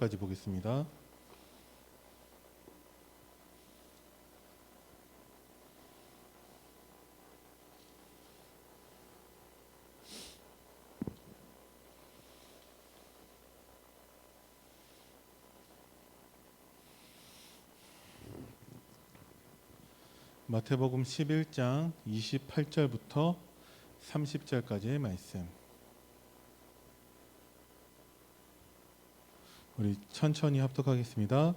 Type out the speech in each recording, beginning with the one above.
까지 보겠습니다. 마태복음 11장 28절부터 30절까지의 말씀. 우리 천천히 합독하겠습니다.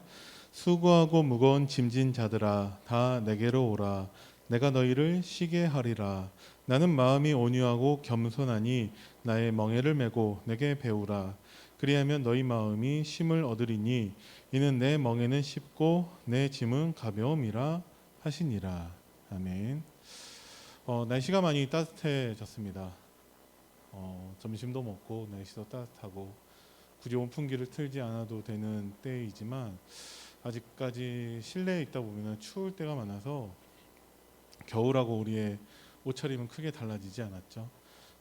수고하고 무거운 짐진 자들아 다 내게로 오라. 내가 너희를 쉬게 하리라. 나는 마음이 온유하고 겸손하니 나의 멍에를 메고 내게 배우라. 그리하면 너희 마음이 쉼을 얻으리니 이는 내 멍에는 쉽고 내 짐은 가벼움이라 하시니라. 아멘. 날씨가 많이 따뜻해졌습니다. 점심도 먹고 날씨도 따뜻하고 굳이 온풍기를 틀지 않아도 되는 때이지만 아직까지 실내에 있다 보면 추울 때가 많아서 겨울하고 우리의 옷차림은 크게 달라지지 않았죠.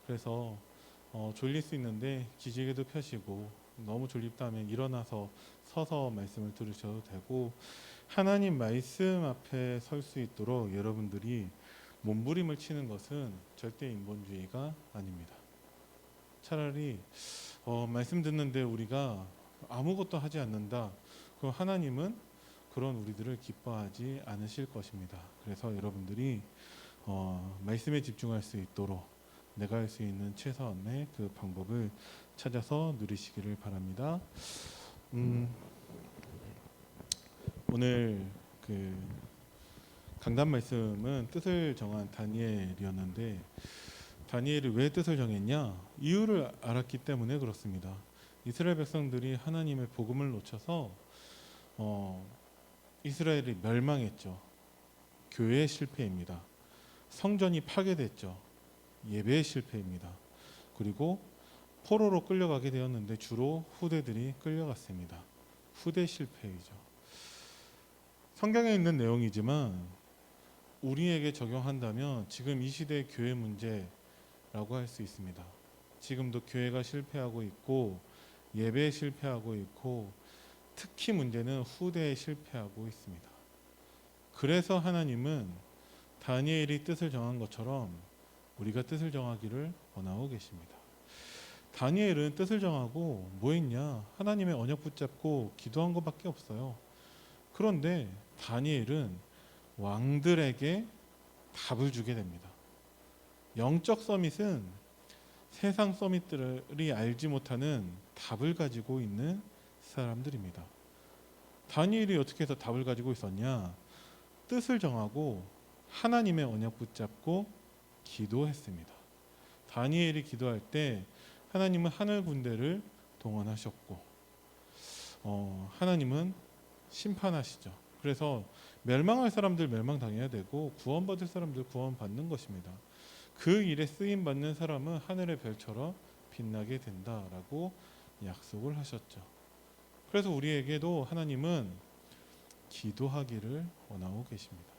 그래서 졸릴 수 있는데 기지개도 펴시고 너무 졸립다 하면 일어나서 서서 말씀을 들으셔도 되고 하나님 말씀 앞에 설 수 있도록 여러분들이 몸부림을 치는 것은 절대 인본주의가 아닙니다. 차라리 말씀 듣는데 우리가 아무것도 하지 않는다. 그럼 하나님은 그런 우리들을 기뻐하지 않으실 것입니다. 그래서 여러분들이 말씀에 집중할 수 있도록 내가 할 수 있는 최선의 그 방법을 찾아서 누리시기를 바랍니다. 오늘 그 강단 말씀은 뜻을 정한 다니엘이었는데 다니엘이 왜 뜻을 정했냐? 이유를 알았기 때문에 그렇습니다. 이스라엘 백성들이 하나님의 복음을 놓쳐서 이스라엘이 멸망했죠. 교회의 실패입니다. 성전이 파괴됐죠. 예배의 실패입니다. 그리고 포로로 끌려가게 되었는데 주로 후대들이 끌려갔습니다. 후대 실패이죠. 성경에 있는 내용이지만 우리에게 적용한다면 지금 이 시대의 교회 문제라고 할 수 있습니다. 지금도 교회가 실패하고 있고 예배에 실패하고 있고 특히 문제는 후대에 실패하고 있습니다. 그래서 하나님은 다니엘이 뜻을 정한 것처럼 우리가 뜻을 정하기를 원하고 계십니다. 다니엘은 뜻을 정하고 뭐 했냐? 하나님의 언약 붙잡고 기도한 것밖에 없어요. 그런데 다니엘은 왕들에게 답을 주게 됩니다. 영적 서밋은 세상 서밋들이 알지 못하는 답을 가지고 있는 사람들입니다. 다니엘이 어떻게 해서 답을 가지고 있었냐? 뜻을 정하고 하나님의 언약 붙잡고 기도했습니다. 다니엘이 기도할 때 하나님은 하늘 군대를 동원하셨고 하나님은 심판하시죠. 그래서 멸망할 사람들 멸망당해야 되고 구원받을 사람들 구원받는 것입니다. 그 일에 쓰임받는 사람은 하늘의 별처럼 빛나게 된다라고 약속을 하셨죠. 그래서 우리에게도 하나님은 기도하기를 원하고 계십니다.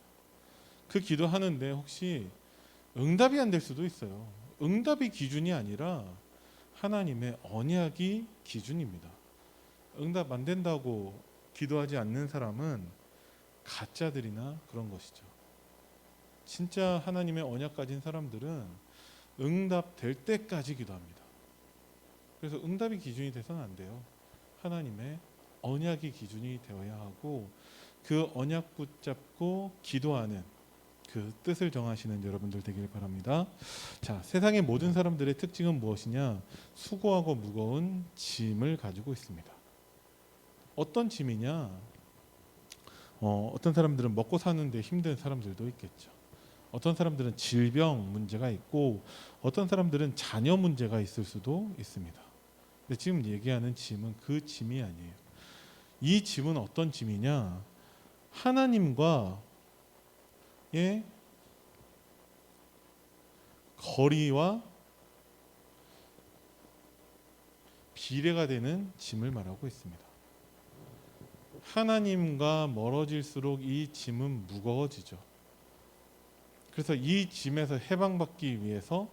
그 기도하는데 혹시 응답이 안 될 수도 있어요. 응답이 기준이 아니라 하나님의 언약이 기준입니다. 응답 안 된다고 기도하지 않는 사람은 가짜들이나 그런 것이죠. 진짜 하나님의 언약 가진 사람들은 응답 될 때까지 기도합니다. 그래서 응답이 기준이 돼서는 안 돼요. 하나님의 언약이 기준이 되어야 하고 그 언약 붙잡고 기도하는 그 뜻을 정하시는 여러분들 되길 바랍니다. 자, 세상의 모든 사람들의 특징은 무엇이냐? 수고하고 무거운 짐을 가지고 있습니다. 어떤 짐이냐? 어떤 사람들은 먹고 사는데 힘든 사람들도 있겠죠. 어떤 사람들은 질병 문제가 있고 어떤 사람들은 자녀 문제가 있을 수도 있습니다. 근데 지금 얘기하는 짐은 그 짐이 아니에요. 이 짐은 어떤 짐이냐? 하나님과의 거리와 비례가 되는 짐을 말하고 있습니다. 하나님과 멀어질수록 이 짐은 무거워지죠. 그래서 이 짐에서 해방받기 위해서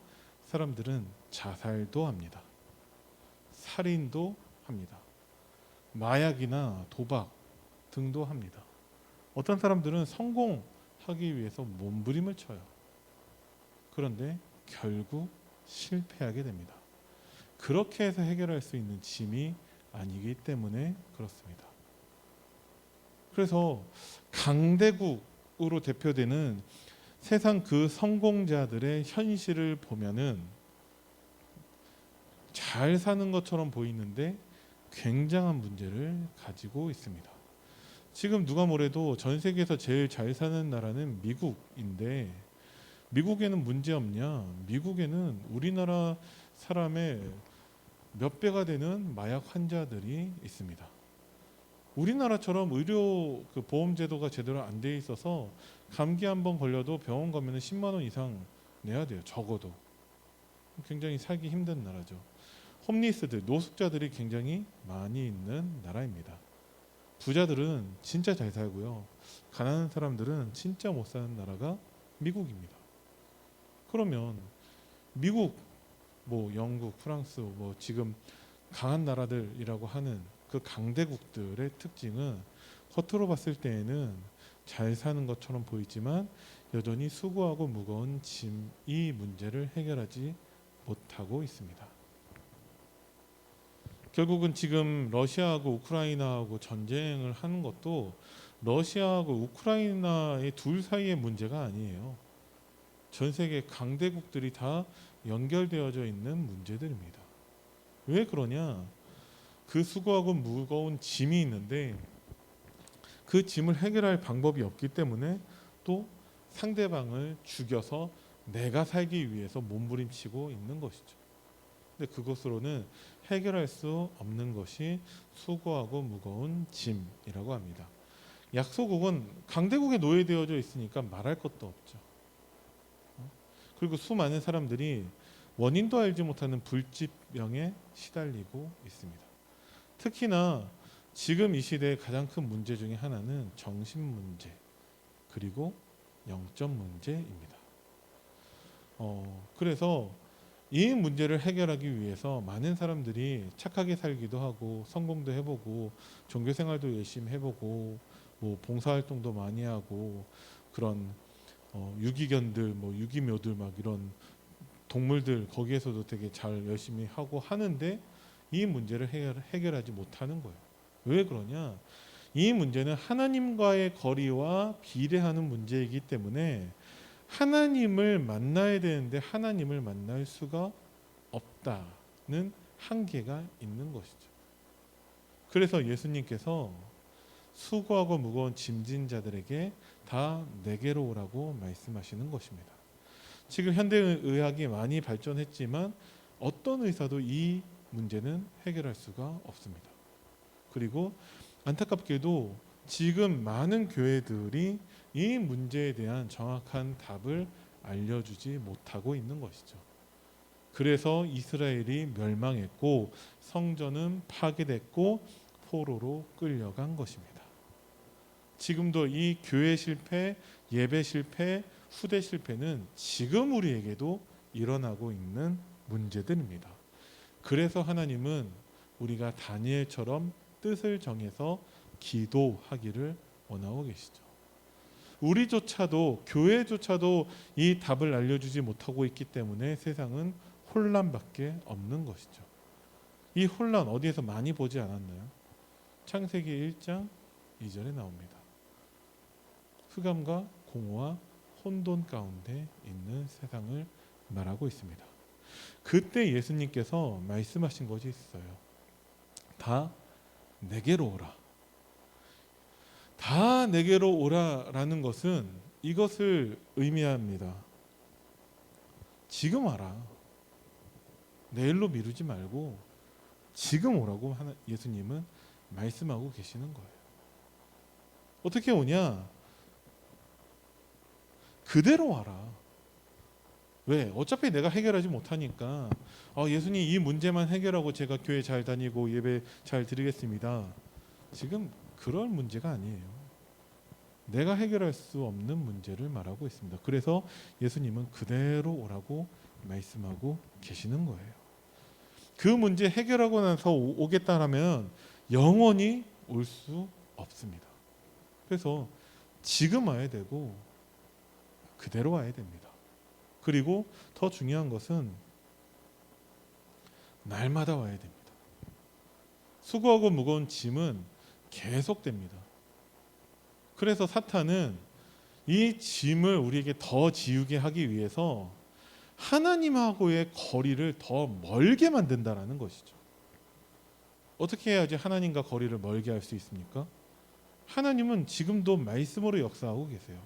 사람들은 자살도 합니다. 살인도 합니다. 마약이나 도박 등도 합니다. 어떤 사람들은 성공하기 위해서 몸부림을 쳐요. 그런데 결국 실패하게 됩니다. 그렇게 해서 해결할 수 있는 짐이 아니기 때문에 그렇습니다. 그래서 강대국으로 대표되는 세상 그 성공자들의 현실을 보면은 잘 사는 것처럼 보이는데 굉장한 문제를 가지고 있습니다. 지금 누가 뭐래도 전 세계에서 제일 잘 사는 나라는 미국인데 미국에는 문제 없냐? 미국에는 우리나라 사람의 몇 배가 되는 마약 환자들이 있습니다. 우리나라처럼 의료 그 보험 제도가 제대로 안 돼 있어서 감기 한번 걸려도 병원 가면은 10만 원 이상 내야 돼요. 적어도. 굉장히 살기 힘든 나라죠. 홈리스들, 노숙자들이 굉장히 많이 있는 나라입니다. 부자들은 진짜 잘 살고요. 가난한 사람들은 진짜 못 사는 나라가 미국입니다. 그러면 미국, 뭐 영국, 프랑스, 뭐 지금 강한 나라들이라고 하는 그 강대국들의 특징은 겉으로 봤을 때에는 잘 사는 것처럼 보이지만 여전히 수고하고 무거운 짐, 이 문제를 해결하지 못하고 있습니다. 결국은 지금 러시아하고 우크라이나하고 전쟁을 하는 것도 러시아하고 우크라이나의 둘 사이의 문제가 아니에요. 전 세계 강대국들이 다 연결되어져 있는 문제들입니다. 왜 그러냐? 그 수고하고 무거운 짐이 있는데 그 짐을 해결할 방법이 없기 때문에 또 상대방을 죽여서 내가 살기 위해서 몸부림치고 있는 것이죠. 근데 그것으로는 해결할 수 없는 것이 수고하고 무거운 짐이라고 합니다. 약소국은 강대국에 노예되어져 있으니까 말할 것도 없죠. 그리고 수많은 사람들이 원인도 알지 못하는 불치병에 시달리고 있습니다. 특히나 지금 이 시대의 가장 큰 문제 중에 하나는 정신 문제 그리고 영적 문제입니다. 그래서 이 문제를 해결하기 위해서 많은 사람들이 착하게 살기도 하고 성공도 해보고 종교 생활도 열심히 해보고 뭐 봉사활동도 많이 하고 그런 유기견들 뭐 유기묘들 막 이런 동물들 거기에서도 되게 잘 열심히 하고 하는데 이 문제를 해결하지 못하는 거예요. 왜 그러냐? 이 문제는 하나님과의 거리와 비례하는 문제이기 때문에 하나님을 만나야 되는데 하나님을 만날 수가 없다는 한계가 있는 것이죠. 그래서 예수님께서 수고하고 무거운 짐진 자들에게 다 내게로 오라고 말씀하시는 것입니다. 지금 현대의학이 많이 발전했지만 어떤 의사도 이 문제는 해결할 수가 없습니다. 그리고 안타깝게도 지금 많은 교회들이 이 문제에 대한 정확한 답을 알려주지 못하고 있는 것이죠. 그래서 이스라엘이 멸망했고 성전은 파괴됐고 포로로 끌려간 것입니다. 지금도 이 교회 실패, 예배 실패, 후대 실패는 지금 우리에게도 일어나고 있는 문제들입니다. 그래서 하나님은 우리가 다니엘처럼 뜻을 정해서 기도하기를 원하고 계시죠. 우리조차도 교회조차도 이 답을 알려주지 못하고 있기 때문에 세상은 혼란밖에 없는 것이죠. 이 혼란 어디에서 많이 보지 않았나요? 창세기 1장 2절에 나옵니다. 흑암과 공허와 혼돈 가운데 있는 세상을 말하고 있습니다. 그때 예수님께서 말씀하신 것이 있어요. 다 내게로 오라. 다 내게로 오라라는 것은 이것을 의미합니다. 지금 와라. 내일로 미루지 말고 지금 오라고 예수님은 말씀하고 계시는 거예요. 어떻게 오냐? 그대로 와라. 왜? 어차피 내가 해결하지 못하니까 예수님 이 문제만 해결하고 제가 교회 잘 다니고 예배 잘 드리겠습니다. 지금 그럴 문제가 아니에요. 내가 해결할 수 없는 문제를 말하고 있습니다. 그래서 예수님은 그대로 오라고 말씀하고 계시는 거예요. 그 문제 해결하고 나서 오겠다 하면 영원히 올 수 없습니다. 그래서 지금 와야 되고 그대로 와야 됩니다. 그리고 더 중요한 것은 날마다 와야 됩니다. 수고하고 무거운 짐은 계속됩니다. 그래서 사탄은 이 짐을 우리에게 더 지우게 하기 위해서 하나님하고의 거리를 더 멀게 만든다라는 것이죠. 어떻게 해야지 하나님과 거리를 멀게 할 수 있습니까? 하나님은 지금도 말씀으로 역사하고 계세요.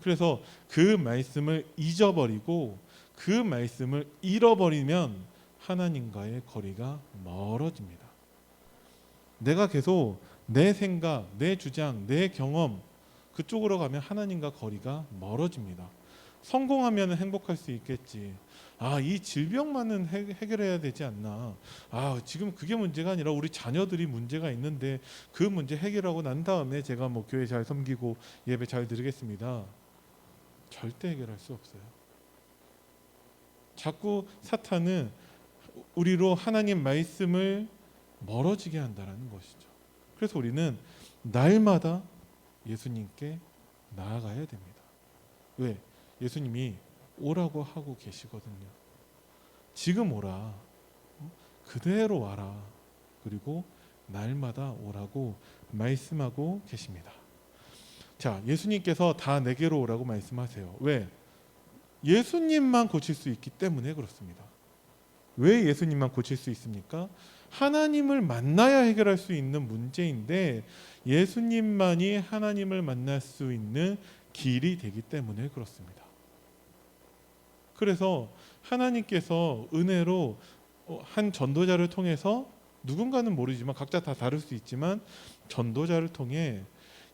그래서 그 말씀을 잊어버리고 그 말씀을 잃어버리면 하나님과의 거리가 멀어집니다. 내가 계속 내 생각, 내 주장, 내 경험 그쪽으로 가면 하나님과 거리가 멀어집니다. 성공하면 행복할 수 있겠지. 이 질병만은 해결해야 되지 않나. 지금 그게 문제가 아니라 우리 자녀들이 문제가 있는데 그 문제 해결하고 난 다음에 제가 뭐 교회 잘 섬기고 예배 잘 드리겠습니다. 절대 해결할 수 없어요. 자꾸 사탄은 우리로 하나님 말씀을 멀어지게 한다는 것이죠. 그래서 우리는 날마다 예수님께 나아가야 됩니다. 왜? 예수님이 오라고 하고 계시거든요. 지금 오라. 그대로 와라. 그리고 날마다 오라고 말씀하고 계십니다. 자, 예수님께서 다 내게로 오라고 말씀하세요. 왜? 예수님만 고칠 수 있기 때문에 그렇습니다. 왜 예수님만 고칠 수 있습니까? 하나님을 만나야 해결할 수 있는 문제인데 예수님만이 하나님을 만날 수 있는 길이 되기 때문에 그렇습니다. 그래서 하나님께서 은혜로 한 전도자를 통해서 누군가는 모르지만 각자 다 다를 수 있지만 전도자를 통해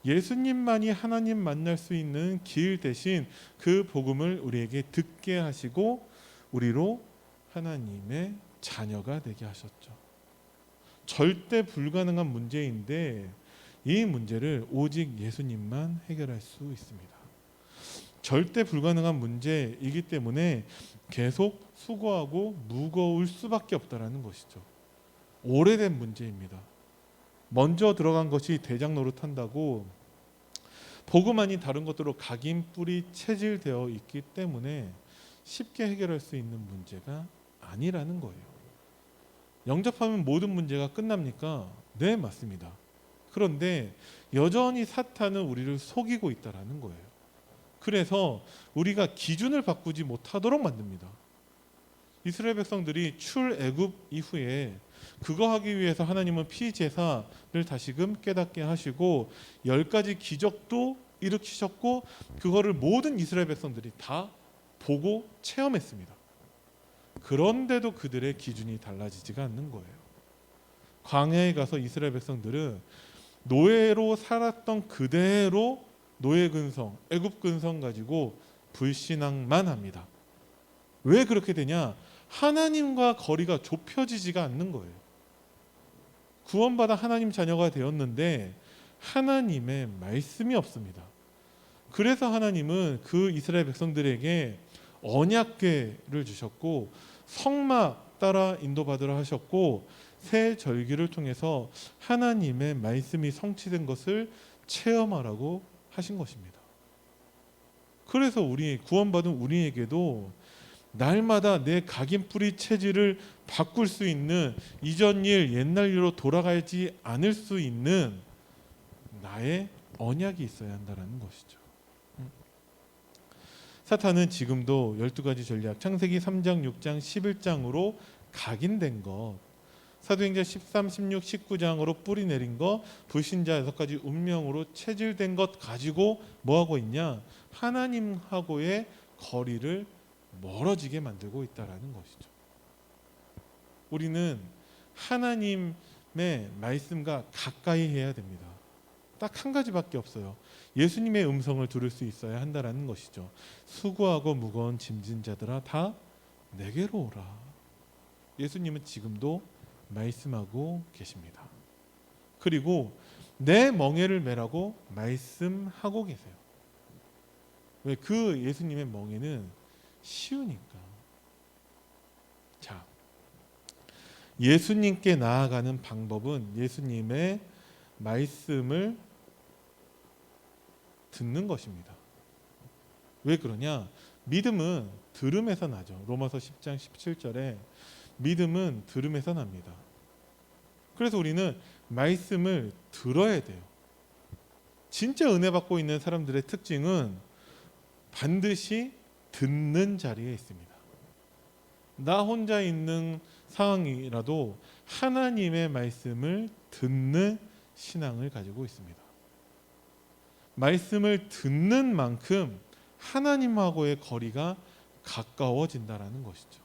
예수님만이 하나님 만날 수 있는 길 대신 그 복음을 우리에게 듣게 하시고 우리로 하나님의 자녀가 되게 하셨죠. 절대 불가능한 문제인데 이 문제를 오직 예수님만 해결할 수 있습니다. 절대 불가능한 문제이기 때문에 계속 수고하고 무거울 수밖에 없다라는 것이죠. 오래된 문제입니다. 먼저 들어간 것이 대장 노릇한다고 복음 아닌 다른 것들로 각인뿌리 체질되어 있기 때문에 쉽게 해결할 수 있는 문제가 아니라는 거예요. 영접하면 모든 문제가 끝납니까? 네, 맞습니다. 그런데 여전히 사탄은 우리를 속이고 있다라는 거예요. 그래서 우리가 기준을 바꾸지 못하도록 만듭니다. 이스라엘 백성들이 출애굽 이후에 그거 하기 위해서 하나님은 피제사를 다시금 깨닫게 하시고 10가지 기적도 일으키셨고 그거를 모든 이스라엘 백성들이 다 보고 체험했습니다. 그런데도 그들의 기준이 달라지지가 않는 거예요. 광야에 가서 이스라엘 백성들은 노예로 살았던 그대로 노예 근성, 애굽 근성 가지고 불신앙만 합니다. 왜 그렇게 되냐? 하나님과 거리가 좁혀지지가 않는 거예요. 구원받아 하나님 자녀가 되었는데 하나님의 말씀이 없습니다. 그래서 하나님은 그 이스라엘 백성들에게 언약궤를 주셨고 성막 따라 인도받으라 하셨고 새 절기를 통해서 하나님의 말씀이 성취된 것을 체험하라고 하신 것입니다. 그래서 우리 구원받은 우리에게도 날마다 내 각인뿌리 체질을 바꿀 수 있는 이전 일 옛날 일로 돌아가지 않을 수 있는 나의 언약이 있어야 한다는 것이죠. 사탄은 지금도 12가지 전략 창세기 3장 6장 11장으로 각인된 것 사도행전 13, 16, 19장으로 뿌리 내린 것 불신자 6가지 운명으로 체질된 것 가지고 뭐하고 있냐? 하나님하고의 거리를 멀어지게 만들고 있다는 것이죠. 우리는 하나님의 말씀과 가까이 해야 됩니다. 딱 한 가지밖에 없어요. 예수님의 음성을 들을 수 있어야 한다는 것이죠. 수고하고 무거운 짐진 자들아 다 내게로 오라. 예수님은 지금도 말씀하고 계십니다. 그리고 내 멍에를 메라고 말씀하고 계세요. 왜? 그 예수님의 멍에는 쉬우니까. 자, 예수님께 나아가는 방법은 예수님의 말씀을 듣는 것입니다. 왜 그러냐? 믿음은 들음에서 나죠. 로마서 10장 17절에 믿음은 들음에서 납니다. 그래서 우리는 말씀을 들어야 돼요. 진짜 은혜 받고 있는 사람들의 특징은 반드시 듣는 자리에 있습니다. 나 혼자 있는 상황이라도 하나님의 말씀을 듣는 신앙을 가지고 있습니다. 말씀을 듣는 만큼 하나님하고의 거리가 가까워진다라는 것이죠.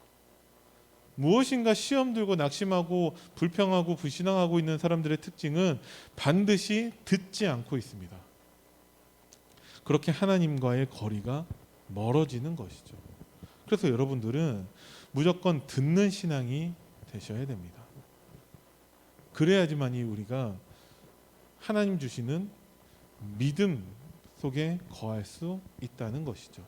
무엇인가 시험 들고 낙심하고 불평하고 불신앙하고 있는 사람들의 특징은 반드시 듣지 않고 있습니다. 그렇게 하나님과의 거리가 멀어지는 것이죠. 그래서 여러분들은 무조건 듣는 신앙이 되셔야 됩니다. 그래야지만이 우리가 하나님 주시는 믿음 속에 거할 수 있다는 것이죠.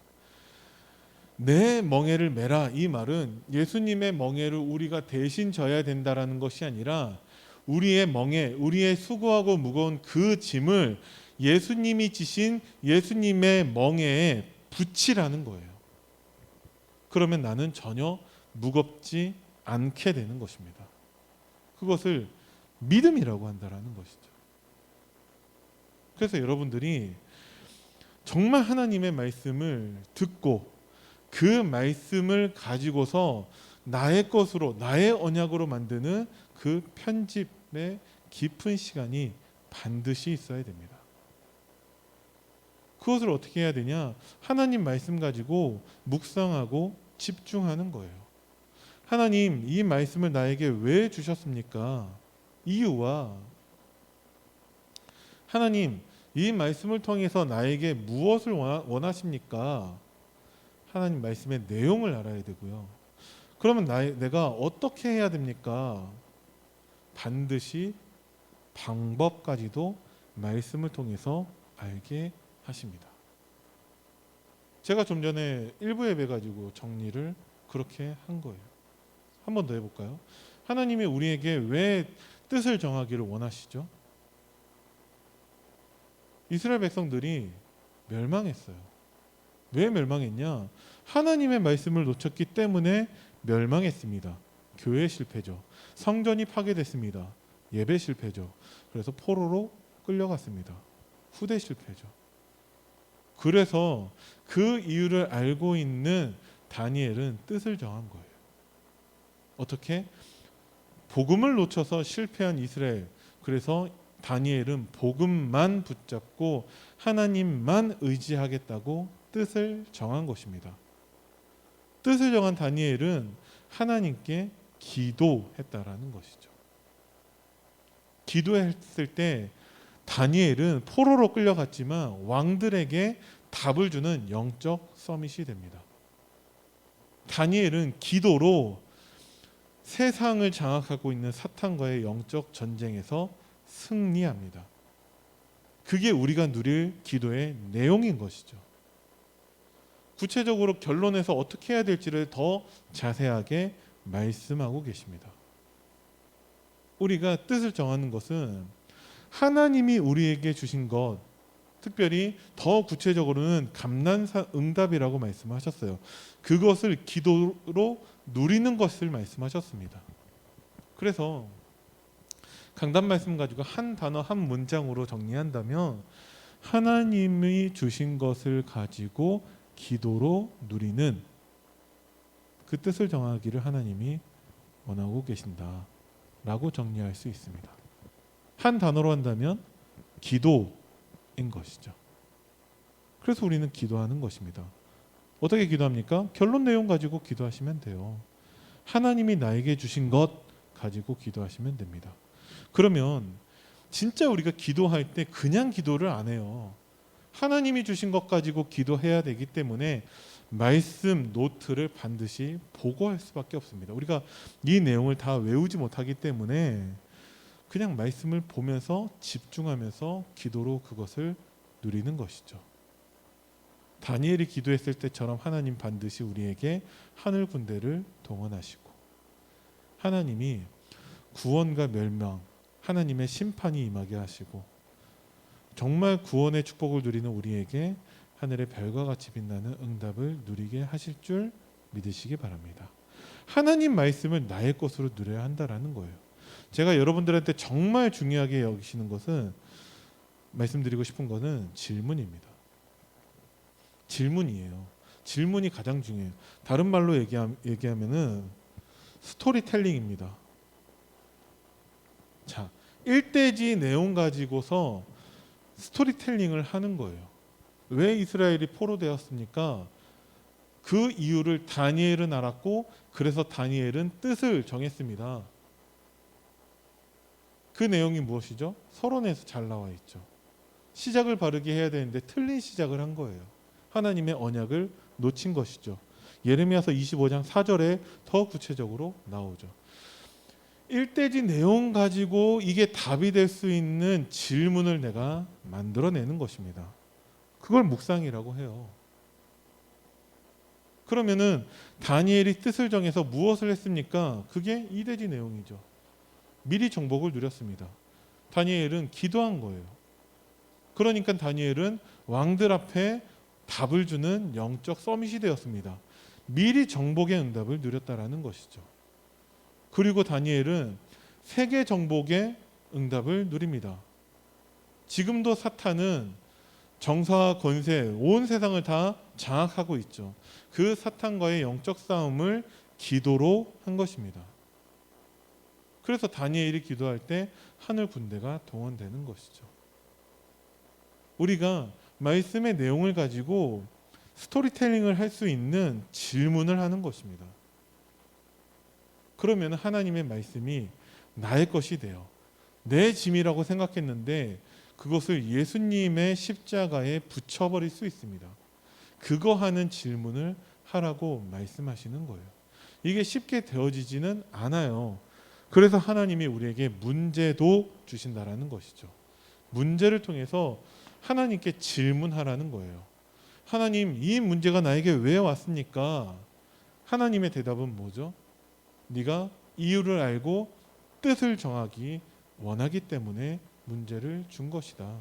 내 멍에를 메라, 이 말은 예수님의 멍에를 우리가 대신 져야 된다라는 것이 아니라 우리의 멍에, 우리의 수고하고 무거운 그 짐을 예수님이 지신 예수님의 멍에에 붙이라는 거예요. 그러면 나는 전혀 무겁지 않게 되는 것입니다. 그것을 믿음이라고 한다라는 것이죠. 그래서 여러분들이 정말 하나님의 말씀을 듣고 그 말씀을 가지고서 나의 것으로, 나의 언약으로 만드는 그 편집의 깊은 시간이 반드시 있어야 됩니다. 그것을 어떻게 해야 되냐? 하나님 말씀 가지고 묵상하고 집중하는 거예요. 하나님, 이 말씀을 나에게 왜 주셨습니까? 이유와 하나님, 이 말씀을 통해서 나에게 무엇을 원하십니까? 하나님 말씀의 내용을 알아야 되고요. 그러면 내가 어떻게 해야 됩니까? 반드시 방법까지도 말씀을 통해서 알게 하십니다. 제가 좀 전에 일부 예배 가지고 정리를 그렇게 한 거예요. 한 번 더 해볼까요? 하나님이 우리에게 왜 뜻을 정하기를 원하시죠? 이스라엘 백성들이 멸망했어요. 왜 멸망했냐? 하나님의 말씀을 놓쳤기 때문에 멸망했습니다. 교회 실패죠. 성전이 파괴됐습니다. 예배 실패죠. 그래서 포로로 끌려갔습니다. 후대 실패죠. 그래서 그 이유를 알고 있는 다니엘은 뜻을 정한 거예요. 어떻게? 복음을 놓쳐서 실패한 이스라엘. 그래서 다니엘은 복음만 붙잡고 하나님만 의지하겠다고 뜻을 정한 것입니다. 뜻을 정한 다니엘은 하나님께 기도했다라는 것이죠. 기도했을 때 다니엘은 포로로 끌려갔지만 왕들에게 답을 주는 영적 서밋이 됩니다. 다니엘은 기도로 세상을 장악하고 있는 사탄과의 영적 전쟁에서 승리합니다. 그게 우리가 누릴 기도의 내용인 것이죠. 구체적으로 결론에서 어떻게 해야 될지를 더 자세하게 말씀하고 계십니다. 우리가 뜻을 정하는 것은 하나님이 우리에게 주신 것, 특별히 더 구체적으로는 감난사 응답이라고 말씀하셨어요. 그것을 기도로 누리는 것을 말씀하셨습니다. 그래서 강단 말씀 가지고 한 단어 한 문장으로 정리한다면 하나님이 주신 것을 가지고 기도로 누리는 그 뜻을 정하기를 하나님이 원하고 계신다라고 정리할 수 있습니다. 한 단어로 한다면 기도인 것이죠. 그래서 우리는 기도하는 것입니다. 어떻게 기도합니까? 결론 내용 가지고 기도하시면 돼요. 하나님이 나에게 주신 것 가지고 기도하시면 됩니다. 그러면 진짜 우리가 기도할 때 그냥 기도를 안 해요. 하나님이 주신 것 가지고 기도해야 되기 때문에 말씀 노트를 반드시 보고할 수밖에 없습니다. 우리가 이 내용을 다 외우지 못하기 때문에 그냥 말씀을 보면서 집중하면서 기도로 그것을 누리는 것이죠. 다니엘이 기도했을 때처럼 하나님 반드시 우리에게 하늘 군대를 동원하시고 하나님이 구원과 멸망, 하나님의 심판이 임하게 하시고 정말 구원의 축복을 누리는 우리에게 하늘의 별과 같이 빛나는 응답을 누리게 하실 줄 믿으시기 바랍니다. 하나님 말씀을 나의 것으로 누려야 한다라는 거예요. 제가 여러분들한테 정말 중요하게 여기시는 것은, 말씀드리고 싶은 것은 질문입니다. 질문이에요. 질문이 가장 중요해요. 다른 말로 얘기하면은 스토리텔링입니다. 자, 일대지 내용 가지고서 스토리텔링을 하는 거예요. 왜 이스라엘이 포로되었습니까? 그 이유를 다니엘은 알았고, 그래서 다니엘은 뜻을 정했습니다. 그 내용이 무엇이죠? 서론에서 잘 나와 있죠. 시작을 바르게 해야 되는데 틀린 시작을 한 거예요. 하나님의 언약을 놓친 것이죠. 예레미야서 25장 4절에 더 구체적으로 나오죠. 일대지 내용 가지고 이게 답이 될 수 있는 질문을 내가 만들어내는 것입니다. 그걸 묵상이라고 해요. 그러면은 다니엘이 뜻을 정해서 무엇을 했습니까? 그게 이대지 내용이죠. 미리 정복을 누렸습니다. 다니엘은 기도한 거예요. 그러니까 다니엘은 왕들 앞에 답을 주는 영적 서밋이 되었습니다. 미리 정복의 응답을 누렸다라는 것이죠. 그리고 다니엘은 세계 정복의 응답을 누립니다. 지금도 사탄은 정사와 권세, 온 세상을 다 장악하고 있죠. 그 사탄과의 영적 싸움을 기도로 한 것입니다. 그래서 다니엘이 기도할 때 하늘 군대가 동원되는 것이죠. 우리가 말씀의 내용을 가지고 스토리텔링을 할 수 있는 질문을 하는 것입니다. 그러면 하나님의 말씀이 나의 것이 돼요. 내 짐이라고 생각했는데 그것을 예수님의 십자가에 붙여버릴 수 있습니다. 그거 하는 질문을 하라고 말씀하시는 거예요. 이게 쉽게 되어지지는 않아요. 그래서 하나님이 우리에게 문제도 주신다라는 것이죠. 문제를 통해서 하나님께 질문하라는 거예요. 하나님, 이 문제가 나에게 왜 왔습니까? 하나님의 대답은 뭐죠? 네가 이유를 알고 뜻을 정하기 원하기 때문에 문제를 준 것이다.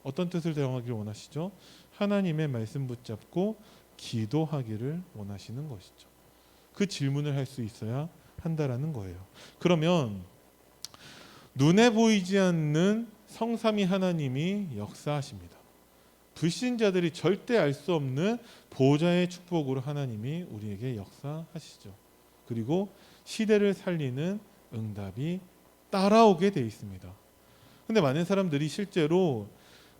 어떤 뜻을 정하기를 원하시죠? 하나님의 말씀 붙잡고 기도하기를 원하시는 것이죠. 그 질문을 할 수 있어야 한다라는 거예요. 그러면 눈에 보이지 않는 성삼위 하나님이 역사하십니다. 불신자들이 절대 알 수 없는 보좌의 축복으로 하나님이 우리에게 역사하시죠. 그리고 시대를 살리는 응답이 따라오게 돼 있습니다. 근데 많은 사람들이 실제로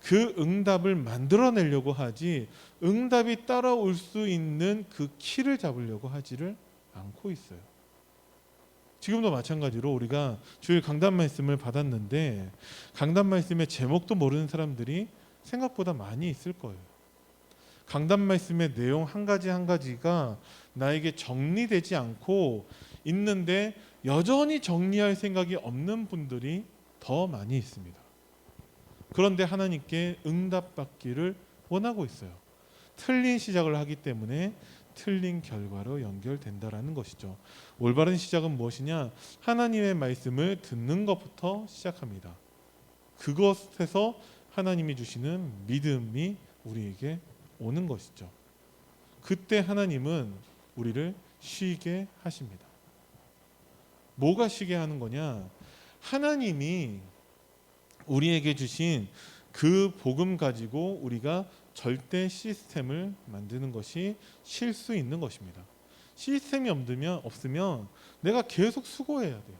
그 응답을 만들어내려고 하지, 응답이 따라올 수 있는 그 키를 잡으려고 하지를 않고 있어요. 지금도 마찬가지로 우리가 주일 강단 말씀을 받았는데 강단 말씀의 제목도 모르는 사람들이 생각보다 많이 있을 거예요. 강단 말씀의 내용 한 가지 한 가지가 나에게 정리되지 않고 있는데 여전히 정리할 생각이 없는 분들이 더 많이 있습니다. 그런데 하나님께 응답받기를 원하고 있어요. 틀린 시작을 하기 때문에 틀린 결과로 연결된다라는 것이죠. 올바른 시작은 무엇이냐? 하나님의 말씀을 듣는 것부터 시작합니다. 그것에서 하나님이 주시는 믿음이 우리에게 오는 것이죠. 그때 하나님은 우리를 쉬게 하십니다. 뭐가 쉬게 하는 거냐? 하나님이 우리에게 주신 그 복음 가지고 우리가 절대 시스템을 만드는 것이 쉴 수 있는 것입니다. 시스템이 없으면 내가 계속 수고해야 돼요.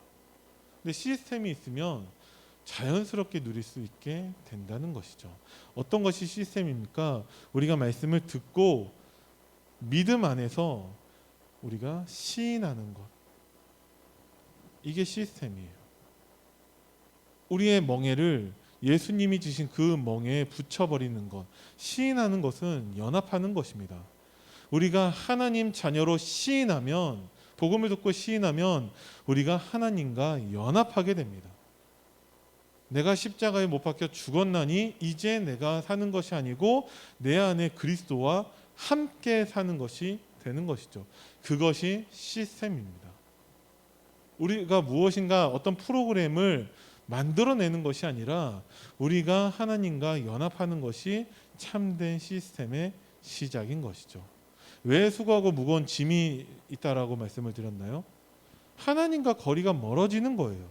근데 시스템이 있으면 자연스럽게 누릴 수 있게 된다는 것이죠. 어떤 것이 시스템입니까? 우리가 말씀을 듣고 믿음 안에서 우리가 시인하는 것. 이게 시스템이에요. 우리의 멍에를 예수님이 주신 그 멍에에 붙여버리는 것, 시인하는 것은 연합하는 것입니다. 우리가 하나님 자녀로 시인하면, 복음을 듣고 시인하면 우리가 하나님과 연합하게 됩니다. 내가 십자가에 못 박혀 죽었나니 이제 내가 사는 것이 아니고 내 안에 그리스도와 함께 사는 것이 되는 것이죠. 그것이 시스템입니다. 우리가 무엇인가 어떤 프로그램을 만들어내는 것이 아니라 우리가 하나님과 연합하는 것이 참된 시스템의 시작인 것이죠. 왜 수고하고 무거운 짐이 있다라고 말씀을 드렸나요? 하나님과 거리가 멀어지는 거예요.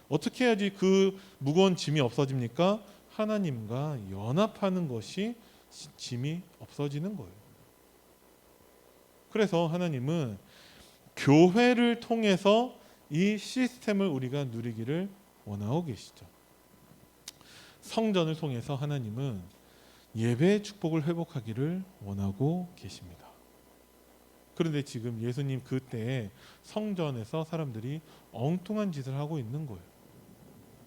어떻게 해야지 그 무거운 짐이 없어집니까? 하나님과 연합하는 것이 짐이 없어지는 거예요. 그래서 하나님은 교회를 통해서 이 시스템을 우리가 누리기를 원하고 계시죠. 성전을 통해서 하나님은 예배의 축복을 회복하기를 원하고 계십니다. 그런데 지금 예수님 그때에 성전에서 사람들이 엉뚱한 짓을 하고 있는 거예요.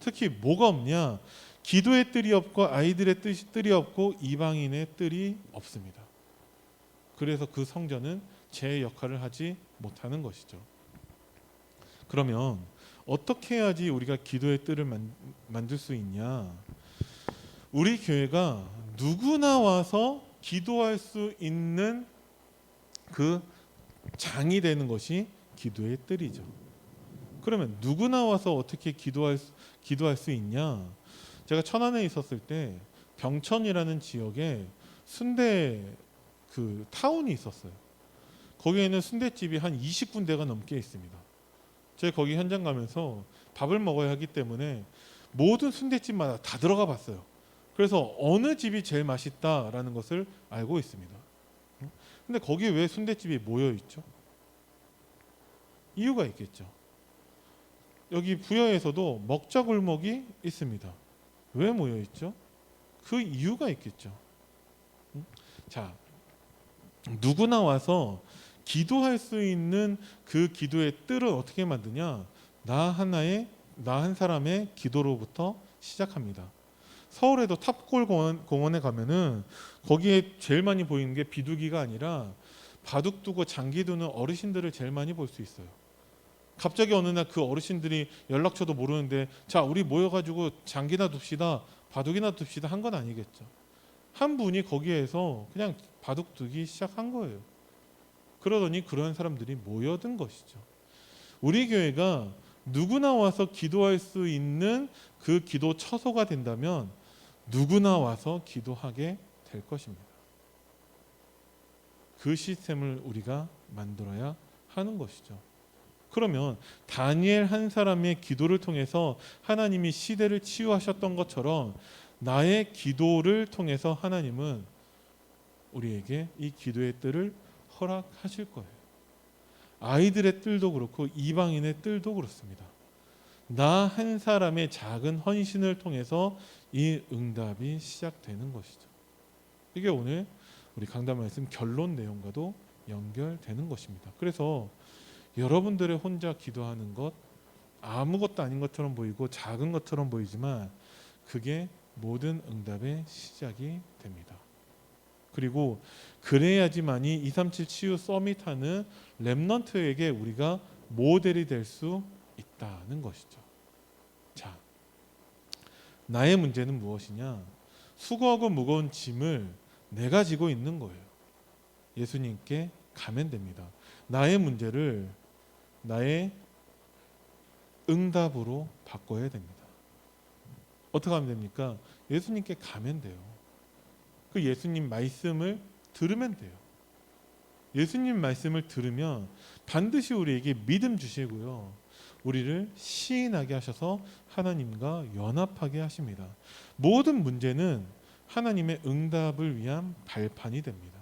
특히 뭐가 없냐? 기도의 뜰이 없고 아이들의 뜰이 없고 이방인의 뜰이 없습니다. 그래서 그 성전은 제 역할을 하지 못하는 것이죠. 그러면 어떻게 해야지 우리가 기도의 뜰을 만들 수 있냐? 우리 교회가 누구나 와서 기도할 수 있는 그 장이 되는 것이 기도의 뜰이죠. 그러면 누구나 와서 어떻게 기도할 수 있냐? 제가 천안에 있었을 때 병천이라는 지역에 순대 그 타운이 있었어요. 거기에는 순대집이 한 20군데가 넘게 있습니다. 제가 거기 현장 가면서 밥을 먹어야 하기 때문에 모든 순대집마다 다 들어가 봤어요. 그래서 어느 집이 제일 맛있다라는 것을 알고 있습니다. 근데 거기에 왜 순대집이 모여 있죠? 이유가 있겠죠. 여기 부여에서도 먹자골목이 있습니다. 왜 모여 있죠? 그 이유가 있겠죠. 자, 누구나 와서 기도할 수 있는 그 기도의 뜰을 어떻게 만드냐? 나 한 사람의 기도로부터 시작합니다. 서울에도 탑골 공원에 가면은 거기에 제일 많이 보이는 게 비둘기가 아니라 바둑 두고 장기 두는 어르신들을 제일 많이 볼 수 있어요. 갑자기 어느 날 그 어르신들이 연락처도 모르는데 자 우리 모여가지고 장기나 둡시다 바둑이나 둡시다 한 건 아니겠죠. 한 분이 거기에서 그냥 바둑 두기 시작한 거예요. 그러더니 그런 사람들이 모여든 것이죠. 우리 교회가 누구나 와서 기도할 수 있는 그 기도 처소가 된다면 누구나 와서 기도하게 될 것입니다. 그 시스템을 우리가 만들어야 하는 것이죠. 그러면 다니엘 한 사람의 기도를 통해서 하나님이 시대를 치유하셨던 것처럼 나의 기도를 통해서 하나님은 우리에게 이 기도의 뜰을 허락하실 거예요. 아이들의 뜰도 그렇고 이방인의 뜰도 그렇습니다. 나 한 사람의 작은 헌신을 통해서 이 응답이 시작되는 것이죠. 이게 오늘 우리 강단 말씀 결론 내용과도 연결되는 것입니다. 그래서 여러분들의 혼자 기도하는 것 아무것도 아닌 것처럼 보이고 작은 것처럼 보이지만 그게 모든 응답의 시작이 됩니다. 그리고 그래야지만이 237 치유 서밋하는 렘넌트에게 우리가 모델이 될 수 있다는 것이죠. 자, 나의 문제는 무엇이냐? 수고하고 무거운 짐을 내가 지고 있는 거예요. 예수님께 가면 됩니다. 나의 문제를 나의 응답으로 바꿔야 됩니다. 어떻게 하면 됩니까? 예수님께 가면 돼요. 그 예수님 말씀을 들으면 돼요. 예수님 말씀을 들으면 반드시 우리에게 믿음 주시고요. 우리를 시인하게 하셔서 하나님과 연합하게 하십니다. 모든 문제는 하나님의 응답을 위한 발판이 됩니다.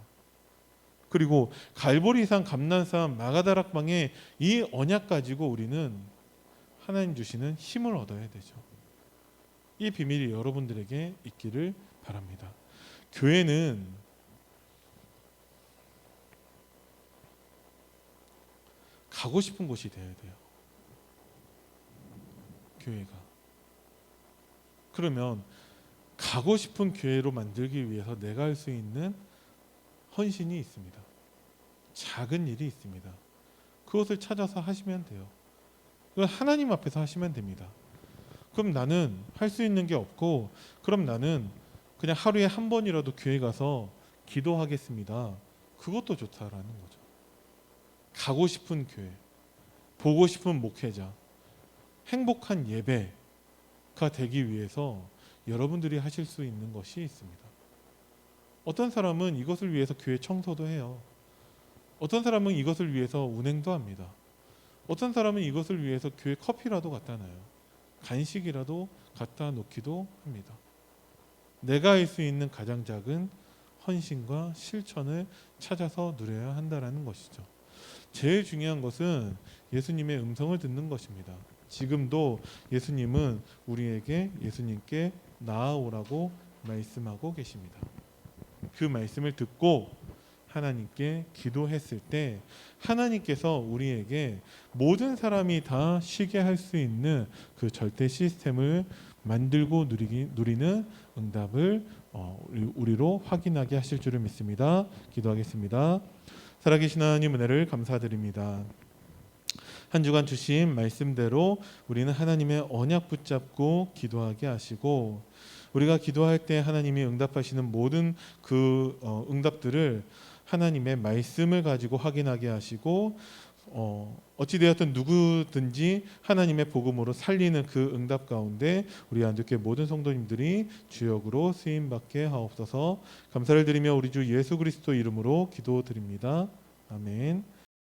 그리고 갈보리산, 감난산, 마가다락방의 이 언약 가지고 우리는 하나님 주시는 힘을 얻어야 되죠. 이 비밀이 여러분들에게 있기를 바랍니다. 교회는 가고 싶은 곳이 되어야 돼요. 교회가. 그러면 가고 싶은 교회로 만들기 위해서 내가 할 수 있는 헌신이 있습니다. 작은 일이 있습니다. 그것을 찾아서 하시면 돼요. 그건 하나님 앞에서 하시면 됩니다. 그럼 나는 할 수 있는 게 없고 그럼 나는 그냥 하루에 한 번이라도 교회 가서 기도하겠습니다. 그것도 좋다라는 거죠. 가고 싶은 교회, 보고 싶은 목회자, 행복한 예배가 되기 위해서 여러분들이 하실 수 있는 것이 있습니다. 어떤 사람은 이것을 위해서 교회 청소도 해요. 어떤 사람은 이것을 위해서 운행도 합니다. 어떤 사람은 이것을 위해서 교회 커피라도 갖다 놔요. 간식이라도 갖다 놓기도 합니다. 내가 할 수 있는 가장 작은 헌신과 실천을 찾아서 누려야 한다는 것이죠. 제일 중요한 것은 예수님의 음성을 듣는 것입니다. 지금도 예수님은 우리에게 예수님께 나아오라고 말씀하고 계십니다. 그 말씀을 듣고 하나님께 기도했을 때 하나님께서 우리에게 모든 사람이 다 쉬게 할 수 있는 그 절대 시스템을 만들고 누리는 응답을 우리로 확인하게 하실 줄을 믿습니다. 기도하겠습니다. 살아계신 하나님 은혜를 감사드립니다. 한 주간 주신 말씀대로 우리는 하나님의 언약 붙잡고 기도하게 하시고 우리가 기도할 때 하나님이 응답하시는 모든 그 응답들을 하나님의 말씀을 가지고 확인하게 하시고 어찌되었든 누구든지 하나님의 복음으로 살리는 그 응답 가운데 우리 안주교회 모든 성도님들이 주역으로 쓰임받게 하옵소서. 감사를 드리며 우리 주 예수 그리스도 이름으로 기도드립니다. 아멘.